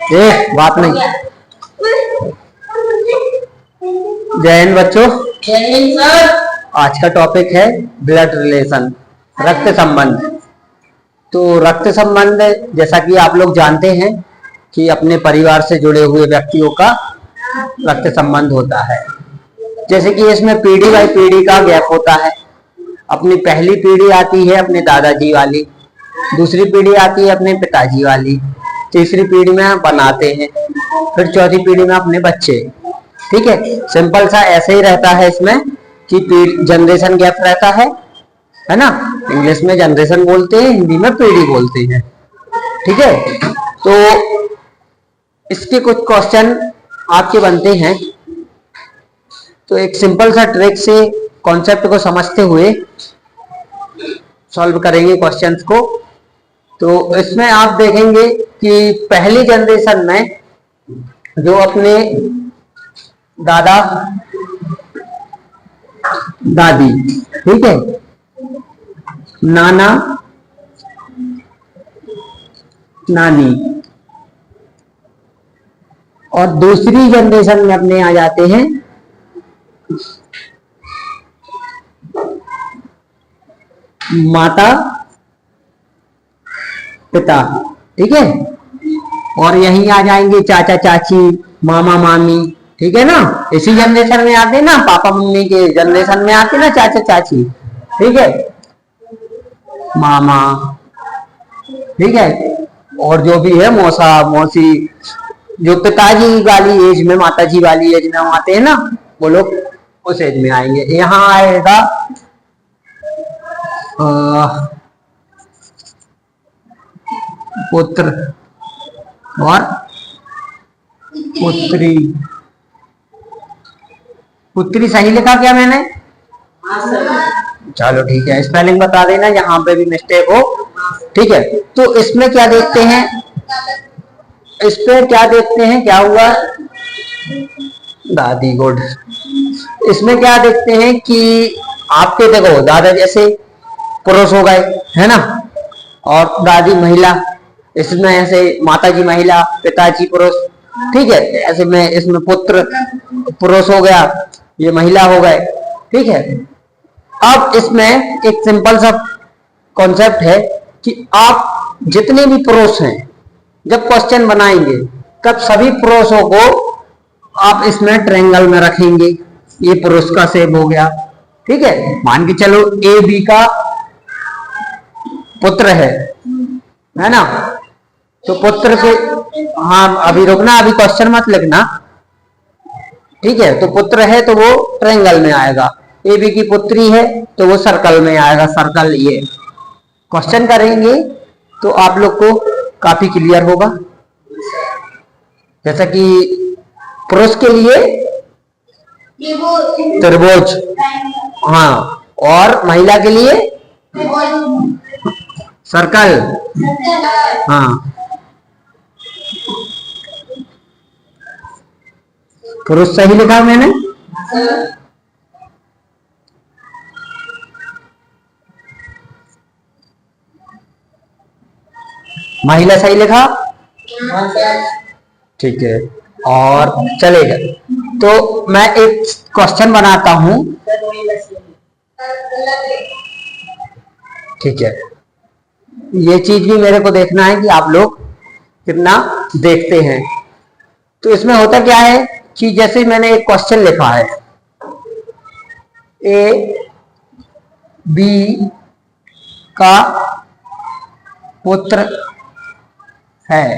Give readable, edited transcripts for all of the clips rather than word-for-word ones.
बात नहीं। जय हिंद बच्चों। जय हिंद सर। आज का टॉपिक है ब्लड रिलेशन, रक्त संबंध। तो रक्त संबंध जैसा कि आप लोग जानते हैं कि अपने परिवार से जुड़े हुए व्यक्तियों का रक्त संबंध होता है। जैसे कि इसमें पीढ़ी बाई पीढ़ी का गैप होता है। अपनी पहली पीढ़ी आती है अपने दादाजी वाली, दूसरी पीढ़ी आती है अपने पिताजी वाली, तीसरी पीढ़ी में बनाते हैं, फिर चौथी पीढ़ी में अपने बच्चे। ठीक है, सिंपल सा ऐसे ही रहता है इसमें कि जनरेशन गैप रहता है ना। इंग्लिश में जनरेशन बोलते हैं, हिंदी में पीढ़ी बोलते हैं। ठीक है, तो इसके कुछ क्वेश्चन आपके बनते हैं। तो एक सिंपल सा ट्रिक से कॉन्सेप्ट को समझते हुए सॉल्व करेंगे क्वेश्चंस को। तो इसमें आप देखेंगे कि पहली जनरेशन में जो अपने दादा दादी, ठीक है, नाना नानी, और दूसरी जनरेशन में अपने आ जाते हैं माता पिता। ठीक है, और यहीं आ जाएंगे चाचा चाची, मामा मामी। ठीक है ना, इसी जनरेशन में आते ना, पापा मम्मी के जनरेशन में आते ना चाचा चाची। ठीक है, मामा। ठीक है, और जो भी है मौसा मौसी, जो पिताजी वाली एज में, माताजी वाली एज में आते हैं ना, वो लोग उस एज में आएंगे। यहाँ आएगा पुत्र और पुत्री। पुत्री सही लिखा क्या मैंने? चलो ठीक है, स्पेलिंग बता देना यहाँ पे भी मिस्टेक हो। ठीक है, तो इसमें क्या देखते हैं, इस पे क्या देखते हैं, क्या हुआ दादी, गुड। इसमें क्या देखते हैं कि आपके देखो दादा जैसे पुरुष हो गए, है ना, और दादी महिला। इसमें ऐसे माताजी महिला, पिताजी पुरुष। ठीक है, ऐसे में इसमें पुत्र पुरुष हो गया, ये महिला हो गए। ठीक है, अब इसमें एक सिंपल सा कॉन्सेप्ट है कि आप जितने भी पुरुष हैं, जब क्वेश्चन बनाएंगे तब सभी पुरुषों को आप इसमें ट्रायंगल में रखेंगे। ये पुरुष का सेब हो गया। ठीक है, मान के चलो ए बी का पुत्र है ना, तो पुत्र के, हाँ अभी रुकना, अभी क्वेश्चन मत लिखना। ठीक है, तो पुत्र है तो वो ट्रायंगल में आएगा, ए बी की पुत्री है तो वो सर्कल में आएगा, सर्कल। ये क्वेश्चन करेंगे तो आप लोग को काफी क्लियर होगा। जैसा कि पुरुष के लिए त्रिभुज, हाँ, और महिला के लिए सर्कल, हाँ। पुरुष सही लिखा मैंने? महिला सही लिखा? ठीक है, और चलेगा। तो मैं एक क्वेश्चन बनाता हूं। ठीक है, ये चीज भी मेरे को देखना है कि आप लोग कितना देखते हैं। तो इसमें होता क्या है कि जैसे मैंने एक क्वेश्चन लिखा है, ए बी का पुत्र है,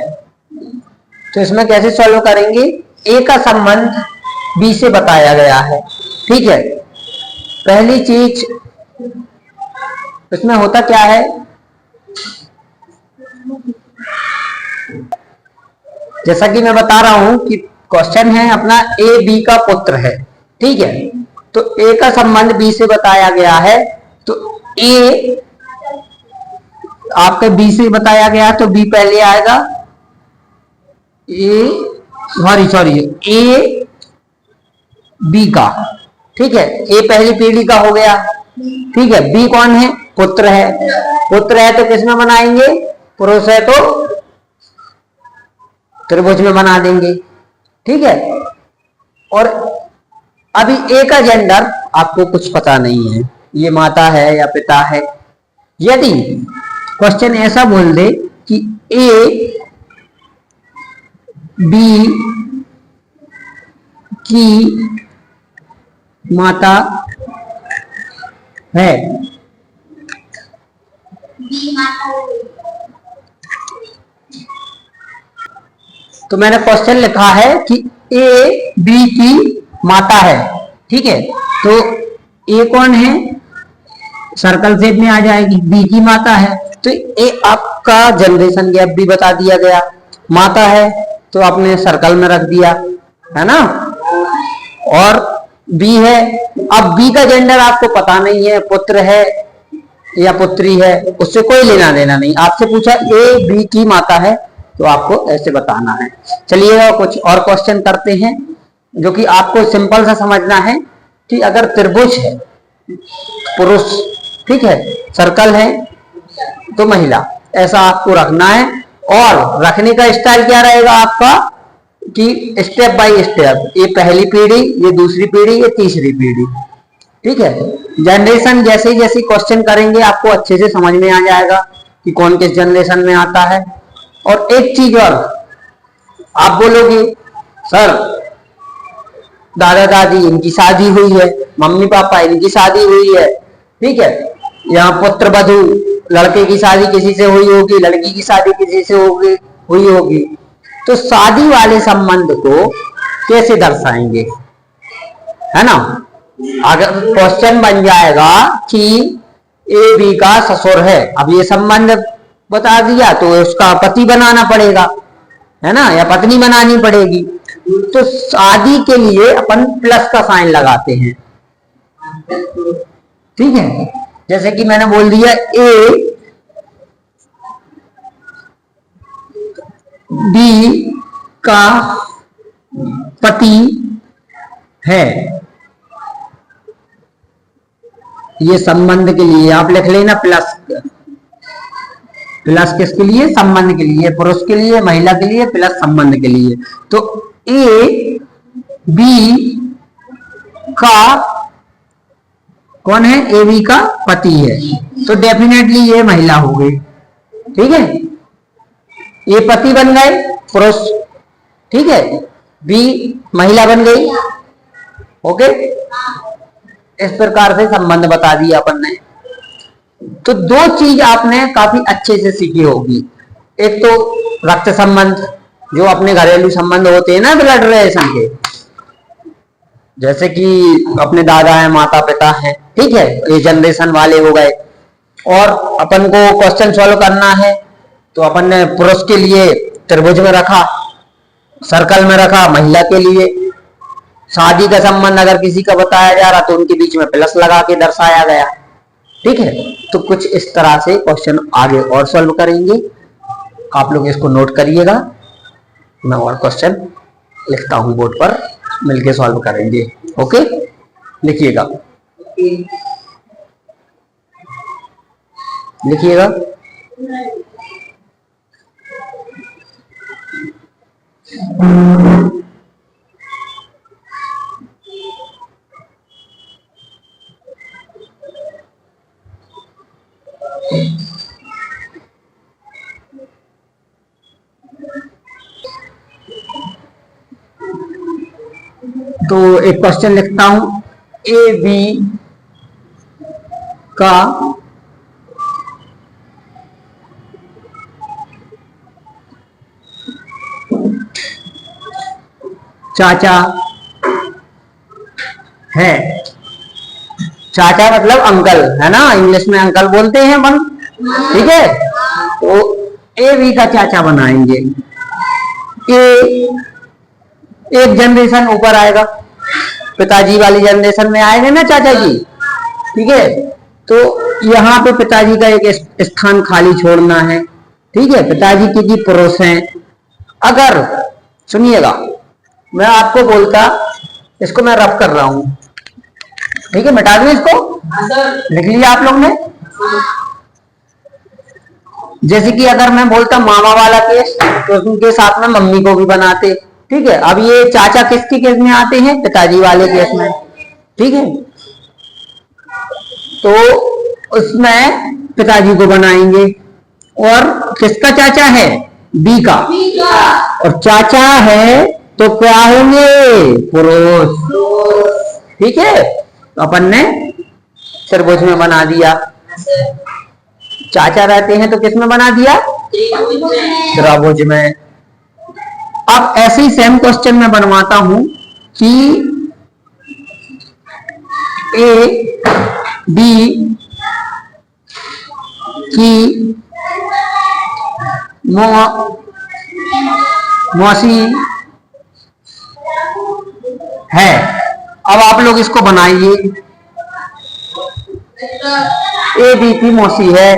तो इसमें कैसे सॉल्व करेंगे? ए का संबंध बी से बताया गया है। ठीक है, पहली चीज इसमें होता क्या है, जैसा कि मैं बता रहा हूं कि क्वेश्चन है अपना ए बी का पुत्र है। ठीक है, तो ए का संबंध बी से बताया गया है, तो ए आपके बी से बताया गया तो बी पहले आएगा। सॉरी ए बी का, ठीक है, ए पहली पीढ़ी का हो गया। ठीक है, बी कौन है? पुत्र है। पुत्र है तो किसमें बनाएंगे? पुरुष है तो त्रिभुज में बना देंगे, ठीक है। और अभी ए का जेंडर आपको कुछ पता नहीं है, ये माता है या पिता है। यदि क्वेश्चन ऐसा बोल दे कि ए बी की माता है, तो मैंने क्वेश्चन लिखा है कि ए बी की माता है, ठीक है। तो ए कौन है, सर्कल शेप में आ जाएगी, बी की माता है, तो ए आपका जनरेशन गैप भी बता दिया गया। माता है तो आपने सर्कल में रख दिया, है ना। और बी है, अब बी का जेंडर आपको पता नहीं है, पुत्र है या पुत्री है, उससे कोई लेना देना नहीं। आपसे पूछा ए बी की माता है, तो आपको ऐसे बताना है। चलिए कुछ और क्वेश्चन करते हैं, जो कि आपको सिंपल सा समझना है कि अगर त्रिभुज है पुरुष, ठीक है, सर्कल है तो महिला, ऐसा आपको रखना है। और रखने का स्टाइल क्या रहेगा आपका कि स्टेप बाय स्टेप, ये पहली पीढ़ी, ये दूसरी पीढ़ी, ये तीसरी पीढ़ी, ठीक है। जनरेशन जैसे जैसे क्वेश्चन करेंगे आपको अच्छे से समझ में आ जाएगा कि कौन किस जनरेशन में आता है। और एक चीज और, आप बोलोगे सर दादा दादी इनकी शादी हुई है, मम्मी पापा इनकी शादी हुई है, ठीक है, यहाँ पुत्र वधू, लड़के की शादी किसी से हुई होगी, लड़की की शादी किसी से हुई होगी, तो शादी वाले संबंध को कैसे दर्शाएंगे, है ना। अगर क्वेश्चन बन जाएगा कि ए बी का ससुर है, अब ये संबंध बता दिया तो उसका पति बनाना पड़ेगा, है ना, या पत्नी बनानी पड़ेगी। तो शादी के लिए अपन प्लस का साइन लगाते हैं, ठीक है। जैसे कि मैंने बोल दिया ए बी का पति है, ये संबंध के लिए आप लिख लेना प्लस। प्लस किसके लिए, संबंध के लिए, पुरुष के लिए, महिला के लिए, प्लस संबंध के लिए। तो ए बी का कौन है, ए बी का पति है, तो डेफिनेटली ये महिला हो गई, ठीक है। ये पति बन गए पुरुष, ठीक है, बी महिला बन गई, ओके। इस प्रकार से संबंध बता दिया अपन ने। तो दो चीज आपने काफी अच्छे से सीखी होगी, एक तो रक्त संबंध, जो अपने घरेलू संबंध होते हैं ना ब्लड रिलेशन के, जैसे कि अपने दादा है, माता पिता है, ठीक है, ये जनरेशन वाले हो गए। और अपन को क्वेश्चन सॉल्व करना है तो अपन ने पुरुष के लिए त्रिभुज में रखा, सर्कल में रखा, महिला के लिए शादी का संबंध अगर किसी का बताया जा रहा तो उनके बीच में प्लस लगा के दर्शाया गया, ठीक है। तो कुछ इस तरह से क्वेश्चन आगे और सॉल्व करेंगे, आप लोग इसको नोट करिएगा। मैं और क्वेश्चन लिखता हूं बोर्ड पर, मिलके सॉल्व करेंगे, ओके। लिखिएगा लिखिएगा। तो एक क्वेश्चन लिखता हूं, ए बी का चाचा है, चाचा मतलब अंकल, है ना, इंग्लिश में अंकल बोलते हैं अपन, ठीक है। तो ए बी का चाचा बनाएंगे, ए एक जनरेशन ऊपर आएगा, पिताजी वाली जनरेशन में आएंगे ना चाचा जी, ठीक है। तो यहाँ पे पिताजी का एक स्थान खाली छोड़ना है, ठीक है, पिताजी क्योंकि पुरुष हैं। अगर सुनिएगा, मैं आपको बोलता, इसको मैं रफ कर रहा हूं, ठीक है, मिटा दूं इसको, लिख लिया आप लोग ने। जैसे कि अगर मैं बोलता मामा वाला केस तो उनके साथ में मम्मी को भी बनाते। ठीक है, अब ये चाचा किसके केस में आते हैं? पिताजी वाले केस में। ठीक है, तो उसमें पिताजी को बनाएंगे। और किसका चाचा है? बी का। और चाचा है तो क्या होंगे? पुरुष। ठीक है, तो अपन ने त्रिभुज में बना दिया। चाचा रहते हैं तो किस में बना दिया? त्रिभुज में। अब ऐसे ही सेम क्वेश्चन में बनवाता हूं कि ए बी की मौसी है। अब आप लोग इसको बनाइए। ए बी की मौसी है,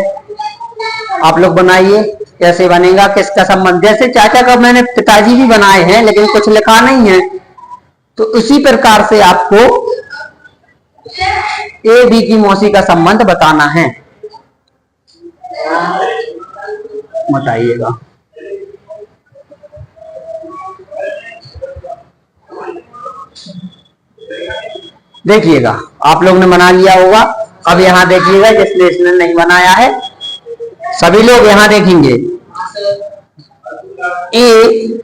आप लोग बनाइए कैसे बनेगा, किसका संबंध। जैसे चाचा का मैंने पिताजी भी बनाए हैं लेकिन कुछ लिखा नहीं है, तो उसी प्रकार से आपको ए बी की मौसी का संबंध बताना है। बताइएगा। देखिएगा आप लोग ने बना लिया होगा। अब यहां देखिएगा जिसने इसने नहीं बनाया है, सभी लोग यहां देखेंगे। ए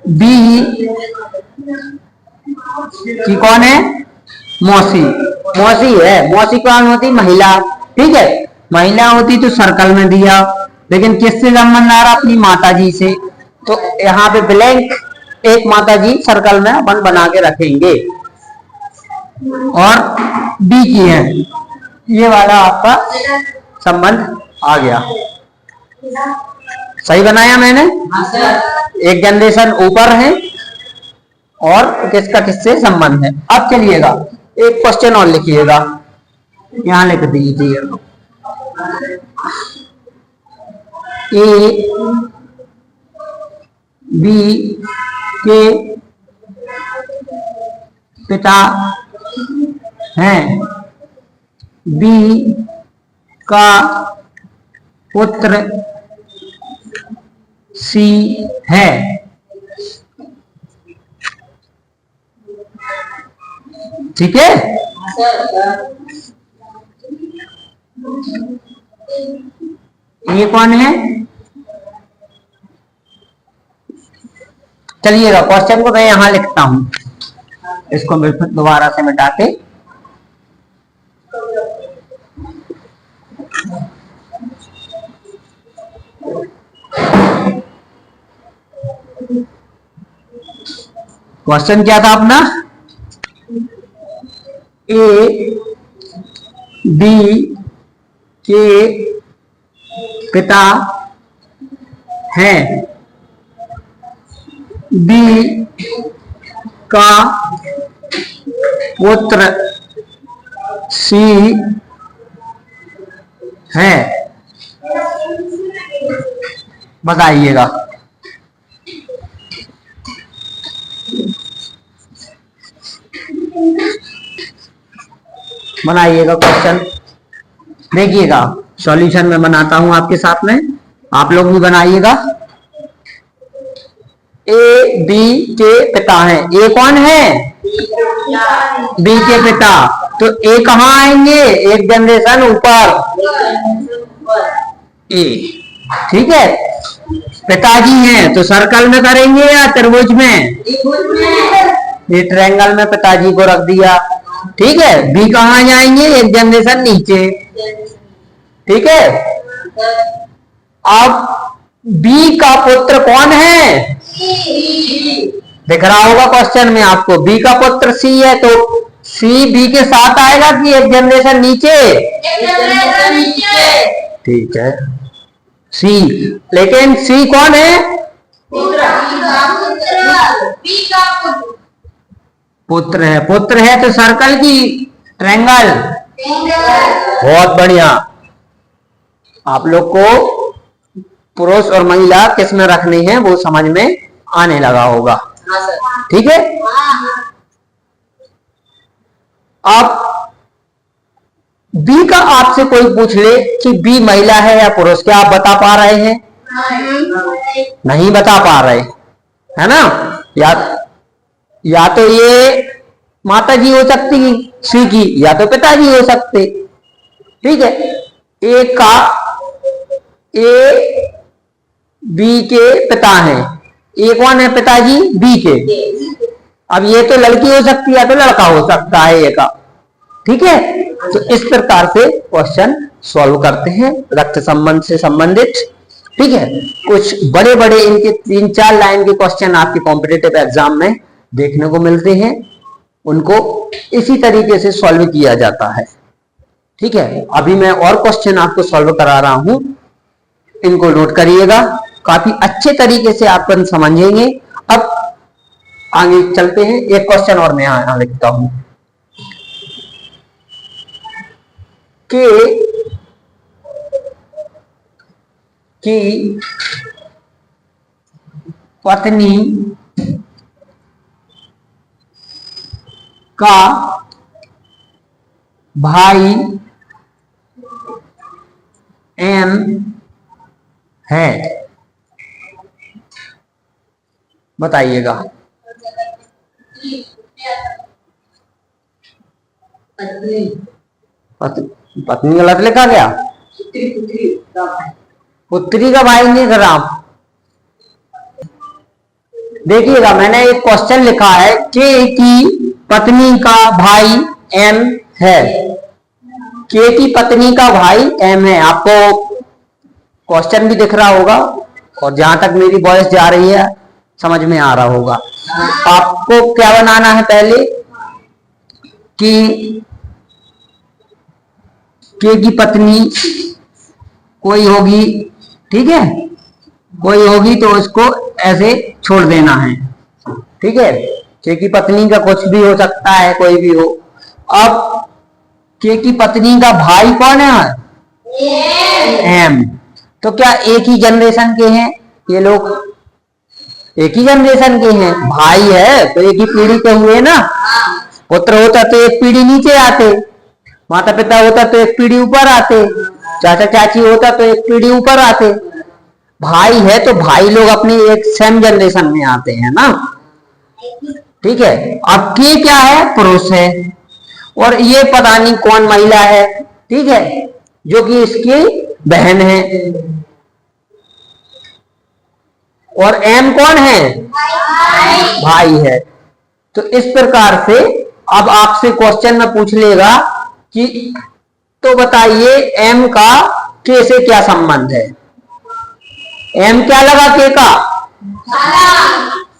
बी की कौन है? मौसी। मौसी है। मौसी कौन होती? महिला। ठीक है, महिला होती तो सर्कल में दिया, लेकिन किससे संबंध आ रहा? अपनी माता जी से। तो यहाँ पे ब्लैंक एक माता जी सर्कल में अपन बना के रखेंगे। और बी की है, ये वाला आपका संबंध आ गया। सही बनाया मैंने? एक जनरेशन ऊपर है और किसका किससे संबंध है। अब चलिएगा एक क्वेश्चन और लिखिएगा, यहां लिख दीजिए। ए बी के पिता हैं, बी का पुत्र सी है। ठीक है, ये कौन है? चलिएगा क्वेश्चन को मैं यहां लिखता हूं, इसको मैं फिर दोबारा से मिटा के। क्वेश्चन क्या था अपना? ए बी के पिता हैं, बी का पुत्र सी है। बताइएगा। बनाइएगा क्वेश्चन। देखिएगा सॉल्यूशन में बनाता हूं आपके साथ में, आप लोग भी बनाइएगा। ए बी के पिता हैं। ए कौन है? बी के पिता। तो ए कहां आएंगे? एक जनरेशन ऊपर, ए। ठीक है, पिताजी हैं तो सर्कल में करेंगे या त्रिभुज में? ये ट्रायंगल में पिताजी को रख दिया। ठीक है, बी कहां जाएंगे? एक जनरेशन नीचे। ठीक है, अब बी का पुत्र कौन है? दिख रहा होगा क्वेश्चन में आपको, बी का पुत्र सी है, तो सी बी के साथ आएगा कि एक जनरेशन नीचे? ठीक है, सी। लेकिन सी कौन है? पुत्र है। पुत्र है तो सर्कल की ट्रायंगल? बहुत बढ़िया। आप लोग को पुरुष और महिला किस में रखनी है वो समझ में आने लगा होगा। ठीक है, अब बी का आपसे कोई पूछ ले कि बी महिला है या पुरुष, क्या आप बता पा रहे हैं? नहीं बता पा रहे, है ना? या तो ये माता जी हो सकती सी की, या तो पिताजी हो सकते। ठीक है, ए बी के पिता हैं, ए कौन है? पिताजी बी के। अब ये तो लड़की हो सकती है तो लड़का हो सकता है ए का। ठीक है, तो इस प्रकार से क्वेश्चन सॉल्व करते हैं रक्त संबंध से संबंधित। ठीक है, कुछ बड़े बड़े इनके 3-4 लाइन के क्वेश्चन आपके कॉम्पिटिटिव एग्जाम में देखने को मिलते हैं, उनको इसी तरीके से सॉल्व किया जाता है। ठीक है, अभी मैं और क्वेश्चन आपको सॉल्व करा रहा हूं, इनको नोट करिएगा, काफी अच्छे तरीके से आप समझेंगे। अब आगे चलते हैं, एक क्वेश्चन और मैं यहां लिखता हूं कि पत्नी का भाई एम है, बताइएगा। पत्नी गलत लिखा गया, पुत्री का भाई नहीं कर आप। देखिएगा, मैंने एक क्वेश्चन लिखा है के की पत्नी का भाई एम है, के की पत्नी का भाई एम है। आपको क्वेश्चन भी दिख रहा होगा और जहां तक मेरी वॉइस जा रही है समझ में आ रहा होगा। आपको क्या बनाना है पहले कि के की पत्नी कोई होगी, ठीक है, कोई होगी तो उसको ऐसे छोड़ देना है। ठीक है, के की पत्नी का कुछ भी हो सकता है, कोई भी हो। अब के की पत्नी का भाई कौन है? एम। तो क्या एक ही जनरेशन के हैं ये लोग? एक ही जनरेशन के हैं, भाई है तो एक ही पीढ़ी के हुए ना। पुत्र होता तो एक पीढ़ी नीचे आते, माता पिता होता तो एक पीढ़ी ऊपर आते, चाचा चाची होता तो एक पीढ़ी ऊपर आते। भाई है तो भाई लोग अपनी एक सेम जनरेशन में आते हैं ना। ठीक है, अब के क्या है? पुरुष है, और ये पता नहीं कौन महिला है, ठीक है, जो कि इसकी बहन है। और एम कौन है? भाई है। तो इस प्रकार से अब आपसे क्वेश्चन में पूछ लेगा कि तो बताइए एम का के से क्या संबंध है? एम क्या लगा के का?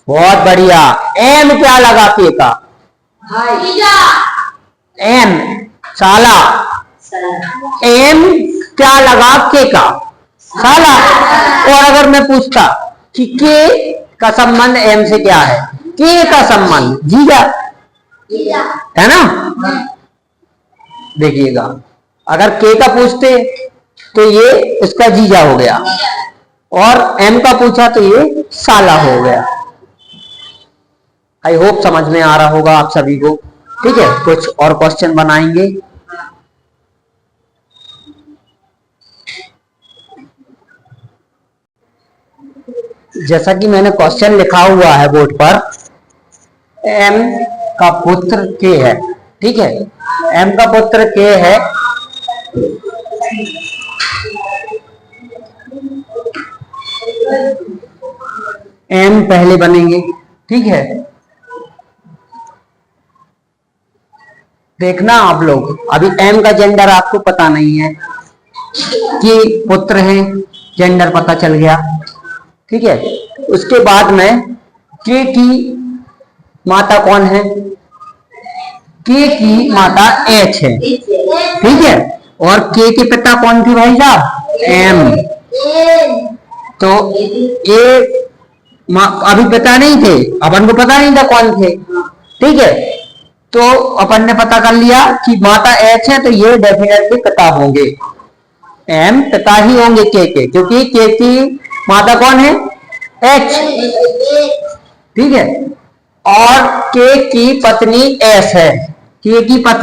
बहुत बढ़िया। एम क्या लगा के का? एम साला। एम क्या लगा के का? साला। और अगर मैं पूछता कि के का संबंध एम से क्या है? के का संबंध जीजा है ना। देखिएगा, अगर के का पूछते तो ये इसका जीजा हो गया, और एम का पूछा तो ये साला हो गया। आई होप समझ में आ रहा होगा आप सभी को। ठीक है, कुछ और क्वेश्चन बनाएंगे। जैसा कि मैंने क्वेश्चन लिखा हुआ है बोर्ड पर, एम का पुत्र के है। ठीक है, एम का पुत्र के है, एम पहले बनेंगे। ठीक है, देखना आप लोग, अभी एम का जेंडर आपको पता नहीं है कि पुत्र है, जेंडर पता चल गया। ठीक है, उसके बाद में के की माता कौन है? के की माता एच है। ठीक है, और के के पिता कौन थे भाई साहब? एम। तो ये अभी पता नहीं थे, अपन को पता नहीं था कौन थे। ठीक है, तो अपन ने पता कर लिया कि माता एच है, तो ये डेफिनेटली पिता होंगे, एम पिता ही होंगे के, क्योंकि के की माता कौन है? एच। ठीक है, और के की पत्नी एस है, के की पत्नी